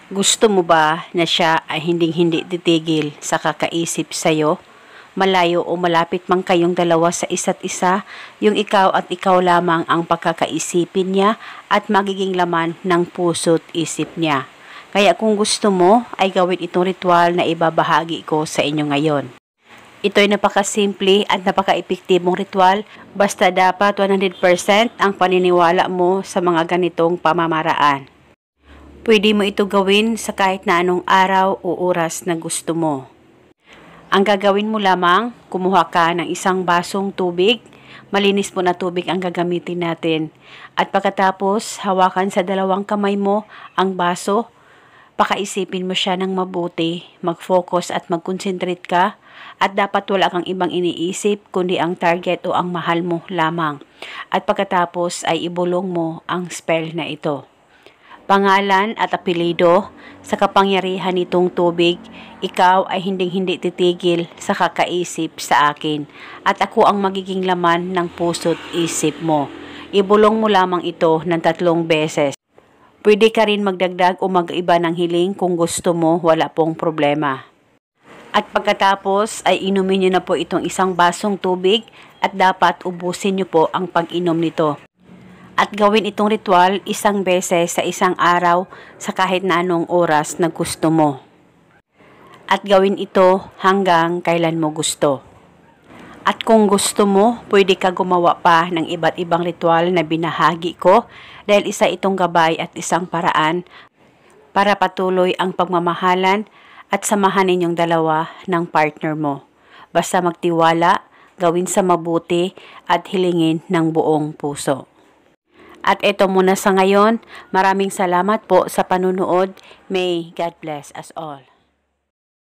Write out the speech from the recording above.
Gusto mo ba na siya ay hinding-hindi titigil sa kakaisip sa'yo? Malayo o malapit man kayong dalawa sa isa't isa, yung ikaw at ikaw lamang ang pagkakaisipin niya at magiging laman ng puso't isip niya. Kaya kung gusto mo, ay gawin itong ritual na ibabahagi ko sa inyo ngayon. Ito'y napakasimple at napaka-epektibong ritual, basta dapat 100% ang paniniwala mo sa mga ganitong pamamaraan. Pwede mo ito gawin sa kahit na anong araw o oras na gusto mo. Ang gagawin mo lamang, kumuha ka ng isang basong tubig, malinis po na tubig ang gagamitin natin. At pagkatapos, hawakan sa dalawang kamay mo ang baso, pakaisipin mo siya ng mabuti, mag-focus at mag-concentrate ka, at dapat wala kang ibang iniisip kundi ang target o ang mahal mo lamang. At pagkatapos ay ibulong mo ang spell na ito. Pangalan at apelyido, sa kapangyarihan nitong tubig, ikaw ay hinding-hindi titigil sa kakaisip sa akin at ako ang magiging laman ng puso't isip mo. Ibulong mo lamang ito ng 3 beses. Pwede ka rin magdagdag o mag-iba ng hiling kung gusto mo, wala pong problema. At pagkatapos ay inumin nyo na po itong isang basong tubig at dapat ubusin nyo po ang pag-inom nito. At gawin itong ritual 1 beses sa isang araw sa kahit na anong oras na gusto mo. At gawin ito hanggang kailan mo gusto. At kung gusto mo, pwede ka gumawa pa ng iba't ibang ritual na binahagi ko dahil isa itong gabay at isang paraan para patuloy ang pagmamahalan at samahan ninyong dalawa ng partner mo. Basta magtiwala, gawin sa mabuti at hilingin ng buong puso. At ito muna sa ngayon, maraming salamat po sa panunood. May God bless us all.